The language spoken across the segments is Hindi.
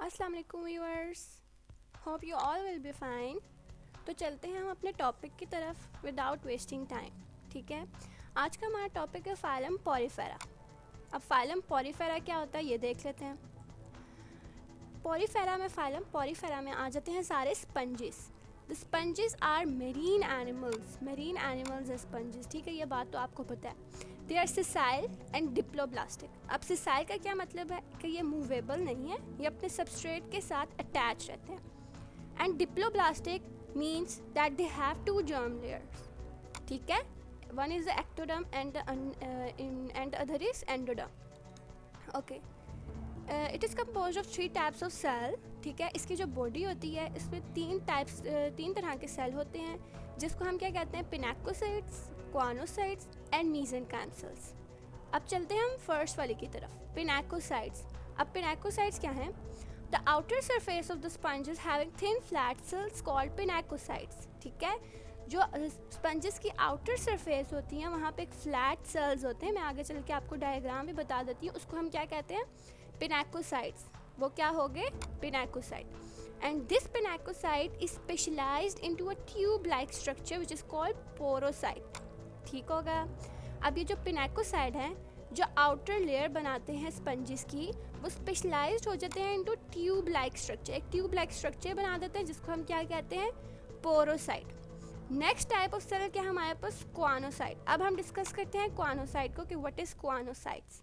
अस्सलाम वालेकुम viewers, hope you all will be fine. तो चलते हैं हम अपने टॉपिक की तरफ विदाउट वेस्टिंग टाइम। ठीक है, आज का हमारा टॉपिक है फाइलम पॉरीफेरा। अब फाइलम पॉरीफेरा क्या होता है ये देख लेते हैं। फाइलम पॉरीफेरा में आ जाते हैं सारे sponges. The sponges are marine animals है स्पंजेस। ठीक है, ये बात तो आपको पता है। They are sessile and diploblastic. अब सिसाइल का क्या मतलब है कि ये मूवेबल नहीं है, ये अपने सबस्ट्रेट के साथ अटैच रहते हैं। And diploblastic means that they have two germ layers. ठीक है, one is the ectoderm and other is endoderm. Okay, it is compose of 3 types of cell. ठीक है, इसकी जो बॉडी होती है इसमें 3 तरह के सेल होते हैं, जिसको हम क्या कहते हैं, पिनाकोसाइट्स, क्वानोसाइट्स एंड मेसेनकाइम सेल्स। अब चलते हैं हम फर्स्ट वाले की तरफ, पिनाकोसाइट्स। अब पिनाकोसाइट्स क्या हैं? The outer surface of the sponges having thin flat cells called pinacocytes. ठीक है, जो स्पंजेस की आउटर सरफेस होती हैं वहाँ पे एक फ्लैट सेल्स होते हैं। मैं आगे चल के आपको डायग्राम भी बता देती हूँ, उसको हम क्या कहते हैं, पिनाकोसाइट्स। वो क्या हो गए, pinacocyte. And this pinacocyte is specialised into a tube like structure which is called porocyte. ठीक होगा। अब ये जो पिनाकोसाइट हैं, जो आउटर लेयर बनाते हैं स्पंजेस की, वो स्पेशलाइज्ड हो जाते हैं इनटू ट्यूब लाइक स्ट्रक्चर। एक ट्यूब लाइक स्ट्रक्चर बना देते हैं जिसको हम क्या कहते हैं, पोरोसाइट। नेक्स्ट टाइप ऑफ सेल क्या हमारे पास, क्वानोसाइट। अब हम डिस्कस करते हैं क्वानोसाइट को कि what is क्वानोसाइट्स।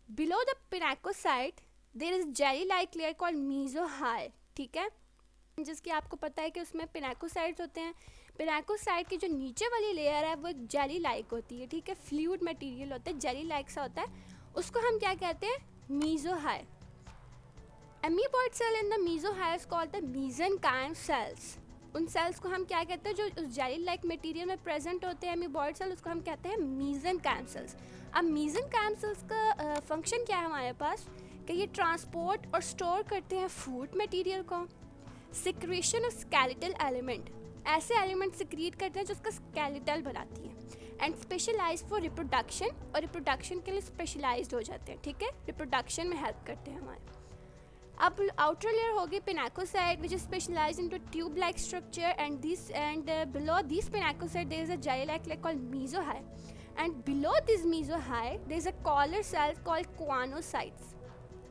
Below the pinacocyte there is jelly like layer called mesohyl। ठीक है, जिसकी आपको पता है कि उसमें पिनाकोसाइट्स होते हैं। पिनाकोसाइट की जो नीचे वाली लेयर है वो जेली लाइक होती है। ठीक है, फ्लूइड मटेरियल होता है, जेली लाइक सा होता है, उसको हम क्या कहते हैं, mesohyl। amoeboid cell in the mesohyl is called the mesenchyme cells। उन सेल्स को हम क्या कहते हैं, जो उस जेली लाइक मटेरियल में प्रेजेंट होते हैं, एमीबॉइड सेल, उसको हम कहते हैं मेसेनकाइम सेल्स। अब मेसेनकाइम सेल्स का फंक्शन क्या है हमारे पास, कि ये ट्रांसपोर्ट और स्टोर करते हैं फूड मटेरियल को। सिक्रेशन ऑफ स्केलेटल एलिमेंट, ऐसे एलिमेंट सिक्रीट करते हैं जो उसका स्केलेटल बनाती है। एंड स्पेशलाइज फॉर रिप्रोडक्शन, और रिप्रोडक्शन के लिए स्पेशलाइज्ड हो जाते हैं। ठीक है, रिप्रोडक्शन में हेल्प करते हैं हमारे। अब आउटर लेयर होगी pinacocyte which is specialised into tube like structure and below this pinacocyte there is a jelly like layer called mesohyl, and below this mesohyl there is a collar cell called choanocytes.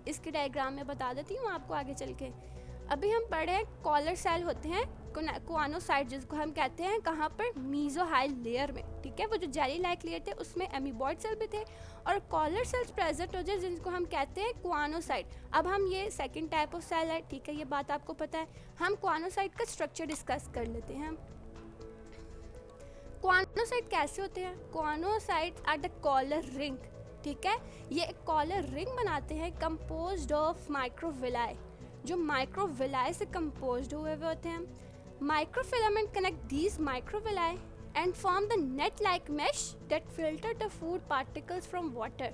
इसके डायग्राम में बता देती हूँ आपको आगे चल के। अभी हम पढ़े हैं कॉलर सेल होते हैं क्वानोसाइट, जिसको हम कहते हैं कहाँ पर, मेसोहाइल लेयर में। ठीक है, वो जो जेली लाइक लेयर थे उसमें एमीबॉइड सेल भी थे और कॉलर सेल्स प्रेजेंट हो जाए जिनको हम कहते हैं क्वानोसाइट। अब हम ये सेकंड टाइप ऑफ सेल है। ठीक है, ये बात आपको पता है। हम क्वानोसाइट का स्ट्रक्चर डिस्कस कर लेते हैं। क्वानोसाइट कैसे होते हैं, क्वानोसाइट आर द कॉलर रिंग। ठीक है, ये एक कॉलर रिंग बनाते हैं कंपोज्ड ऑफ माइक्रोविलाई, जो माइक्रोविलाई से कंपोज्ड हुए होते हैं। Microfilament connect these microvilli and form the net-like mesh that filter the food particles from water।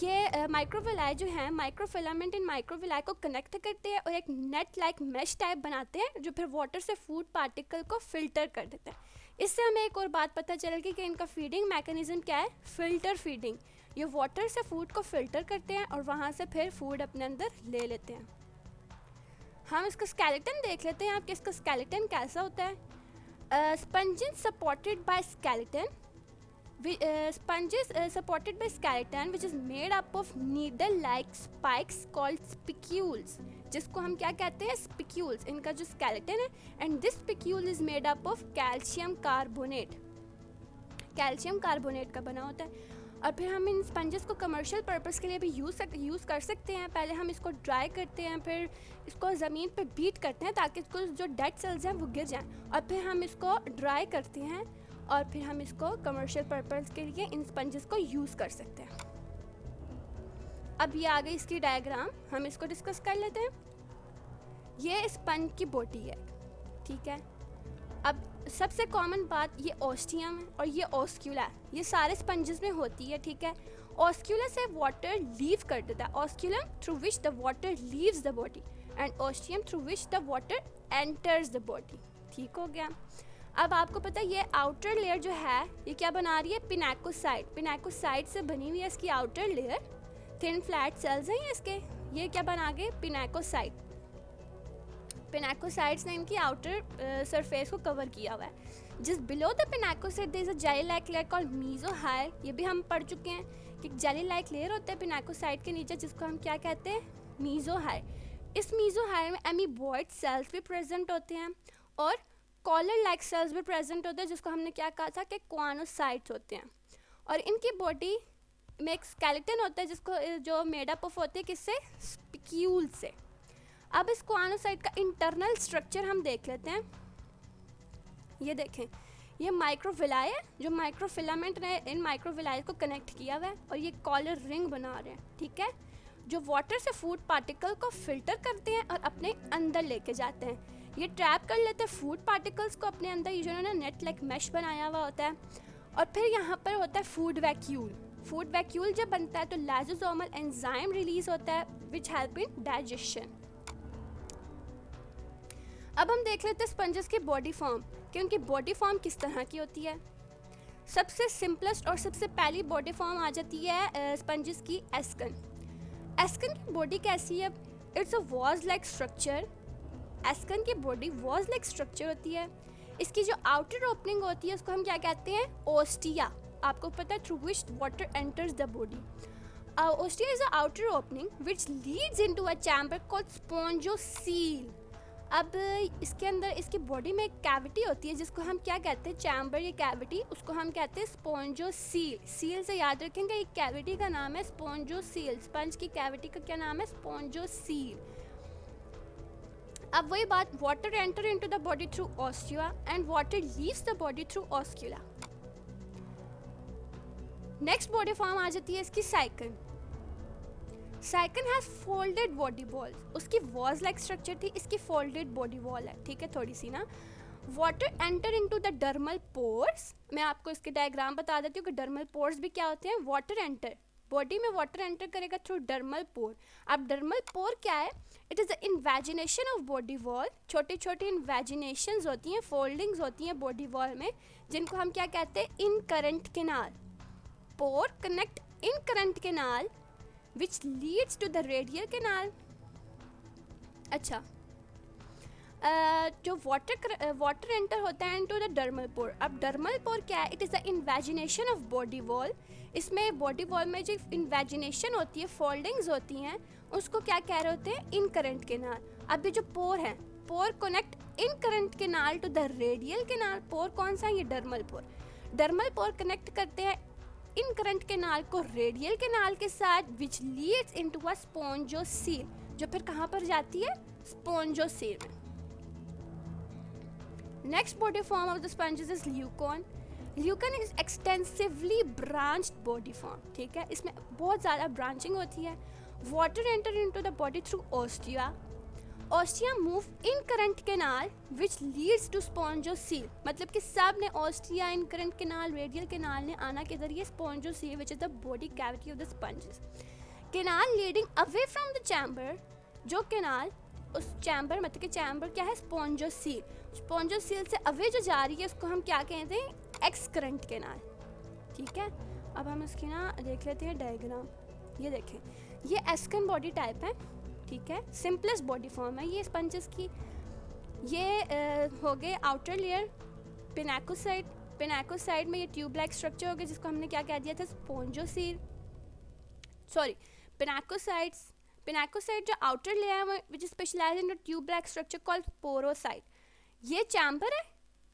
ये माइक्रोविलाई जो हैं, माइक्रोफिलामेंट इन माइक्रोविलाई को कनेक्ट करते हैं और एक नेट लाइक मेश टाइप बनाते हैं जो फिर वाटर से फूड पार्टिकल को फिल्टर कर देते हैं। इससे हमें एक और बात पता चलेगी कि इनका फीडिंग मैकेनिज्म क्या है, फिल्टर फीडिंग। ये वाटर से फूड को फिल्टर करते हैं और वहाँ से फिर फूड अपने अंदर ले लेते हैं। हम इसका स्केलेटन देख लेते हैं आप कि इसका स्केलेटन कैसा होता है। Sponges supported by skeleton, sponges supported by skeleton which is made up of needle like spikes called spicules, जिसको हम क्या कहते हैं, spicules। इनका जो skeleton है, and this spicule is made up of calcium carbonate, calcium carbonate का बना होता है। और फिर हम इन स्पंजेस को कमर्शियल पर्पस के लिए भी यूज़ कर सकते हैं। पहले हम इसको ड्राई करते हैं, फिर इसको ज़मीन पे बीट करते हैं ताकि इसको जो डेड सेल्स हैं वो गिर जाएं, और फिर हम इसको ड्राई करते हैं और फिर हम इसको कमर्शियल पर्पस के लिए इन स्पंजेस को यूज़ कर सकते हैं। अब ये आ गई इसकी डायग्राम, हम इसको डिस्कस कर लेते हैं। ये स्पंज की बॉडी है। ठीक है, अब सबसे कॉमन बात, ये ऑस्टियम है और ये ऑस्क्यूला है, ये सारे स्पंजेस में होती है। ठीक है, ऑस्क्यूला से वाटर लीव कर देता है, osculum through which the water leaves the body, and ostium through which the water enters the body. ठीक हो गया। अब आपको पता है ये आउटर लेयर जो है ये क्या बना रही है, पिनाकोसाइट। पिनाकोसाइट से बनी हुई है इसकी outer layer. Thin flat sales हैं ये इसके, ये क्या बना गए, पिनाकोसाइट। पिनाकोसाइट्स ने इनकी आउटर सरफेस को कवर किया हुआ है। जिस below the pinacocyte there is a jelly like layer called mesohyl, ये भी हम पढ़ चुके हैं कि जेली लाइक लेयर होता है पिनाकोसाइट के नीचे, जिसको हम क्या कहते हैं, मेसोहायर। इस मेसोहायर में एमीबॉइड सेल्स भी प्रेजेंट होते हैं और कॉलर लाइक सेल्स भी प्रेजेंट होते हैं, जिसको हमने क्या कहा था कि क्वानोसाइट्स होते हैं। और इनकी बॉडी में एक स्केलेटन होता है जिसको जो मेड अप ऑफ होते हैं किससे, स्पिक्यूल से। अब इस क्वानोसाइट का इंटरनल स्ट्रक्चर हम देख लेते हैं। ये देखें, ये माइक्रोविलाई है, जो माइक्रोफिलामेंट ने इन माइक्रोविलाई को कनेक्ट किया हुआ है और ये कॉलर रिंग बना रहे हैं, ठीक है, जो वाटर से फूड पार्टिकल को फिल्टर करते हैं और अपने अंदर लेके जाते हैं। ये ट्रैप कर लेते हैं फूड पार्टिकल्स को अपने अंदर, ये जो उन्होंने नेट लाइक मैश बनाया हुआ होता है। और फिर यहाँ पर होता है फूड वैक्यूल। फूड वैक्यूल जब बनता है तो लाइसोसोमल एंजाइम रिलीज होता है विच हेल्प इन डाइजेशन। अब हम देख लेते हैं स्पंजेस की बॉडी फॉर्म, कि उनकी बॉडी फॉर्म किस तरह की होती है। सबसे सिंपलेस्ट और सबसे पहली बॉडी फॉर्म आ जाती है स्पंजेस की एस्कन। एस्कन की बॉडी कैसी है, it's a vase like structure. Ascon की बॉडी वॉज लाइक स्ट्रक्चर होती है। इसकी जो आउटर ओपनिंग होती है उसको हम क्या कहते हैं, ओस्टिया। आपको पता है, through which water enters the body. Ostia is a outer opening which leads into a chamber called स्पोंजोसील। अब इसके अंदर इसकी बॉडी में एक कैविटी होती है जिसको हम क्या कहते हैं, चैम्बर, ये कैविटी, उसको हम कहते हैं स्पोंजोसील। सील से याद रखेंगे, ये कैविटी का नाम है स्पोंजोसील। स्पंज की कैविटी का क्या नाम है, स्पोंजोसील। अब वही बात, water enter into the body through ostia and water leaves the body through oscula. Next body form आ जाती है इसकी sycon. Sycon has folded body wall. उसकी वॉज लाइक स्ट्रक्चर थी, इसकी फोल्डेड बॉडी वॉल है, ठीक है, थोड़ी सी ना। Water enter into the dermal pores. मैं आपको इसके डायग्राम बता देती हूँ कि डर्मल पोर्स भी क्या होते हैं, वाटर एंटर, बॉडी में वाटर एंटर करेगा थ्रू डर्मल पोर। अब डर्मल पोर क्या है, it is the invagination of body wall. छोटी छोटी इन्वेजिनेशंस होती हैं, फोल्डिंग्स होती हैं बॉडी वॉल में, जिनको हम क्या कहते हैं, incurrent canal. Pore connect incurrent canal which leads to the radial canal। अच्छा, जो वाटर एंटर होता है इनटू द डर्मल पोर। अब डर्मल पोर क्या है, it is the invagination of body wall. इसमें बॉडी वॉल में जो इन्वेजिनेशन होती है, फोल्डिंग्स होती हैं, उसको क्या कह रहे होते हैं, इन करंट कैनाल। अब ये जो पोर है, pore connect incurrent canal to the radial canal. Pore कौन सा है, ये dermal pore. Dermal pore connect करते हैं इन करंट कैनाल को रेडियल कैनाल के साथ, विच लीड्स इनटू अ स्पोंजोसील, जो फिर कहाँ पर जाती है, स्पोंजोसील में। Next body form of the sponges is leucon. Leucon is extensively branched body form, ठीक है, इसमें बहुत ज़्यादा ब्रांचिंग होती है। Water enter into the body through ostia. Ostia move incurrent canal which leads to spongocoel. मतलब कि सब ने ostia, incurrent canal, radial canal ने आना के जरिए spongocoel which is the body cavity of the sponges. Canal leading away from the chamber. जो कैनाल उस चैम्बर, मतलब कि चैम्बर क्या है, स्पोंजोसील। स्पोंजोसील से अवे जो जा रही है उसको हम क्या कहते हैं, एक्स करंट कैनाल, ठीक है। अब हम इसकी ना देख लेते हैं डायग्राम। ये देखें, ये एस्कन बॉडी टाइप है, ठीक है, सिंपलेस्ट बॉडी फॉर्म है ये स्पंजेस की। ये हो गए आउटर लेयर पिनाकोसाइट। पिनाकोसाइट में ये ट्यूब लाइक स्ट्रक्चर हो गया जिसको हमने क्या कह दिया था, स्पोंजोसील, सॉरी पिनाकोसाइट्स। पिनाकोसाइट जो आउटर लेयर है which specialise in the tube like structure called porocyte. ये चैम्बर है,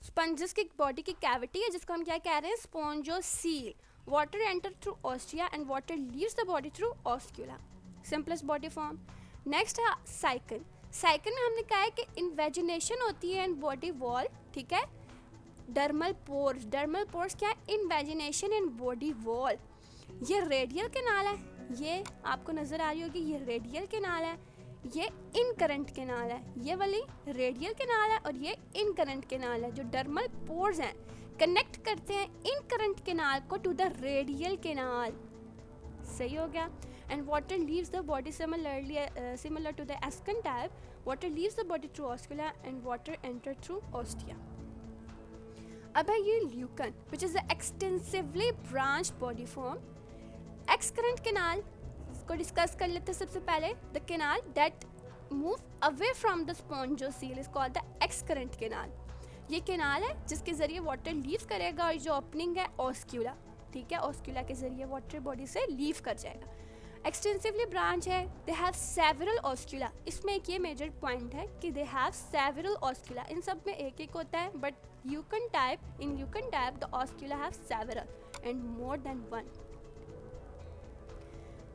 स्पंजेस की बॉडी की कैविटी है जिसको हम क्या कह रहे हैं, spongocoel. Water enter through ostia and water leaves the body through oscula. Simplest body form. Next है साइकन। साइकन में हमने कहा है कि इन्वेजिनेशन होती है इन बॉडी वॉल, ठीक है। डर्मल पोर्स, डर्मल पोर्स क्या है, इन्वेजिनेशन इन बॉडी वॉल। ये रेडियल कैनाल है, ये आपको नजर आ रही होगी, ये रेडियल कैनाल है, ये इन करंट कैनाल है, ये वाली रेडियल कैनाल है और ये इन करंट कैनाल है। जो डर्मल पोर्स हैं कनेक्ट करते हैं इन करंट कैनाल को टू द रेडियल कैनाल, सही हो गया। And water leaves the body similar to the Ascan type. Water leaves the body through oscula and water enter through ostia. अब है ये ल्यूकन, which is the extensively branched body form. Excurrent canal को डिस्कस कर लेते हैं सबसे पहले। The canal that move away from the spongocoel is called the excurrent canal. ये कैनाल है जिसके ज़रिए वाटर लीव करेगा और जो ओपनिंग है ऑस्क्यूला, ठीक है, ऑस्क्यूला के ज़रिए वाटर बॉडी से लीव कर जाएगा। एक्सटेंसिवली ब्रांच है, दे हैव सेवरल ऑस्क्यूला। इसमें एक ये मेजर पॉइंट है कि दे हैव सेवरल ऑस्क्यूला। इन सब में एक एक होता है, but leucon type the oscula have several and more than one.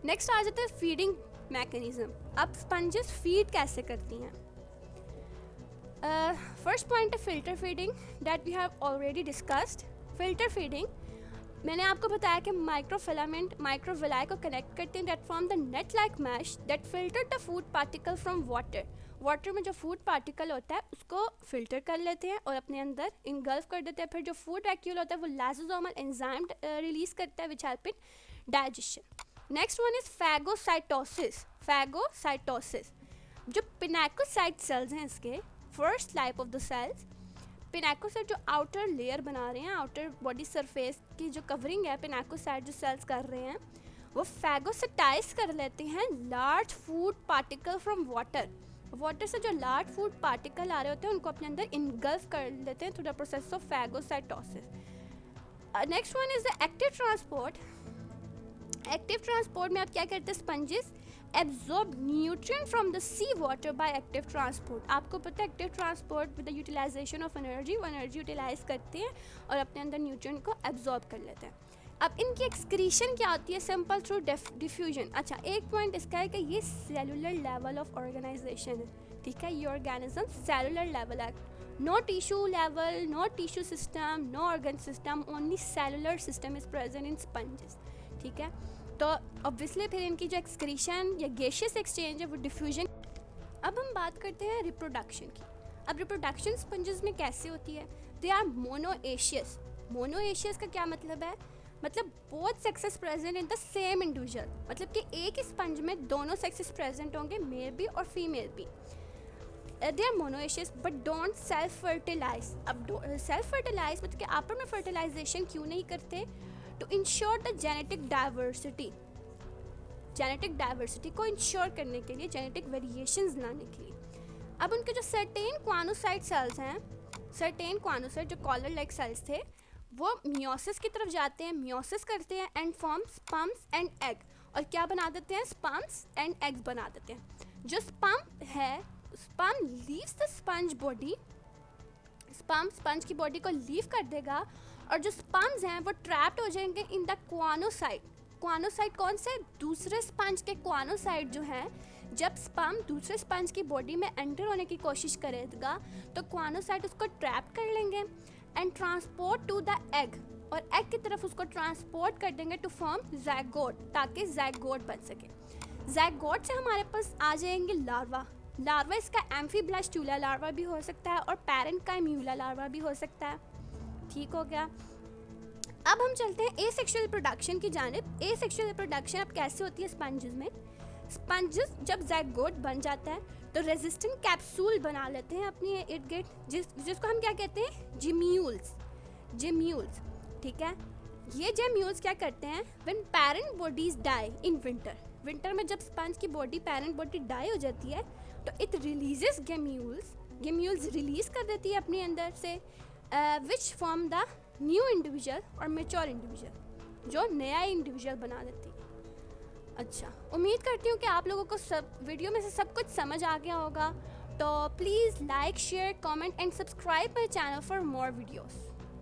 Next आ जाता है फीडिंग मैकेनिज्म। अब स्पंजेस फीड कैसे करती हैं? फर्स्ट पॉइंट है filter feeding that we have already discussed. Filter feeding मैंने आपको बताया कि माइक्रोफिलामेंट माइक्रोविलाई को कनेक्ट करते हैं that form the net like mesh that filter the food particle from water. Water में जो फूड पार्टिकल होता है उसको फिल्टर कर लेते हैं और अपने अंदर इनगल्फ कर देते हैं। फिर जो फूड वैक्यूल होता है वो लाइसोसोमल एंजाइम रिलीज करता है which help in digestion. Next one is phagocytosis. Phagocytosis जो पिनाकोसाइट सेल्स हैं, इसके first life of the cells, pinacocyte जो आउटर लेयर बना रहे हैं, आउटर बॉडी सरफेस की जो कवरिंग है पिनाकोसाइट जो सेल्स कर रहे हैं, वो फैगोसाइटाइज कर लेते हैं large food particle from water. Water से जो लार्ज फूड पार्टिकल आ रहे होते हैं उनको अपने अंदर इनगल्फ कर लेते हैं through the process of phagocytosis. Next one is the active transport. Active transport में आप क्या करते हैं? Sponges absorb nutrient from the sea water by active transport. आपको पता है active transport with the utilisation of energy, वो एनर्जी यूटिलाइज करते हैं और अपने अंदर न्यूट्रिएंट को एब्जॉर्ब कर लेते हैं। अब इनकी एक्सक्रीशन क्या होती है? Simple through diffusion. अच्छा, एक पॉइंट इसका है कि ये सेलुलर लेवल ऑफ ऑर्गेनाइजेशन है, ठीक है, ये ऑर्गेनिज्म सेलुलर लेवल है, no tissue level, no tissue system, no organ system, only cellular system is present in sponges, ठीक है। तो ऑब्वियसली फिर इनकी जो एक्सक्रीशन या गैशियस एक्सचेंज है वो डिफ्यूजन। अब हम बात करते हैं रिप्रोडक्शन की। अब रिप्रोडक्शन स्पंजेस में कैसे होती है? They are monoecious. मोनोएशियस का क्या मतलब है? मतलब both sexes present in the same individual, मतलब कि एक ही स्पंज में दोनों सेक्सेस प्रेजेंट होंगे, मेल भी और फीमेल भी। They are monoecious but don't self fertilise. अब सेल्फ फर्टिलाइज मतलब कि आपस में फर्टिलाइजेशन क्यों नहीं करते? To ensure the genetic diversity. Genetic diversity को इंश्योर करने के लिए, जेनेटिक वेरिएशंस लाने के लिए। अब उनके जो सर्टेन क्वानोसाइट सेल्स हैं, सर्टेन क्वानोसाइट जो कॉलर लाइक सेल्स थे, वो मियोसिस की तरफ जाते हैं, मियोसिस करते हैं and form sperms and egg. और क्या बना देते हैं? स्पर्म्स एंड एग्स बना देते हैं। जो स्पर्म है, sperm leaves the sponge body, sperm sponge की बॉडी को लीव कर देगा और जो स्पर्म्स हैं वो ट्रैप्ड हो जाएंगे इन द क्वानोसाइट। क्वानोसाइट कौन से? दूसरे स्पंज के क्वानोसाइट जो हैं। जब स्पर्म दूसरे स्पंज की बॉडी में एंटर होने की कोशिश करेगा तो क्वानोसाइट उसको ट्रैप कर लेंगे and transport to the egg, और एग की तरफ उसको ट्रांसपोर्ट कर देंगे टू फॉर्म ज़ाइगोट, ताकि ज़ाइगोट बन सके। ज़ाइगोट से हमारे पास आ जाएंगे लार्वा। लार्वा इसका एम्फीब्लास्टुला लार्वा भी हो सकता है और पैरेन्काइम्यूला लार्वा भी हो सकता है, ठीक हो गया। अब हम चलते हैं एसेक्सुअल रिप्रोडक्शन की जानिब। एसेक्सुअल रिप्रोडक्शन अब कैसे होती है स्पंजेस में? स्पंजेस जब ज़ाइगोट बन जाता है तो रेजिस्टेंट कैप्सूल बना लेते हैं अपनी इर्द गिर्द, जिसको हम क्या कहते हैं? जिम्यूल्स। जिम्यूल्स, ठीक है। ये जिम्यूल्स क्या करते हैं? When parent bodies die in winter, winter में जब स्पंज की बॉडी पैरेंट बॉडी डाई हो जाती है तो it releases gemmules, gemmules release कर देती है अपने अंदर से, which form the new individual और मेच्योर इंडिविजुअल, जो नया इंडिविजुअल बना देती है। अच्छा, उम्मीद करती हूँ कि आप लोगों को सब वीडियो में से सब कुछ समझ आ गया होगा। तो please like, share, comment and subscribe my channel for more videos.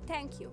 Thank you.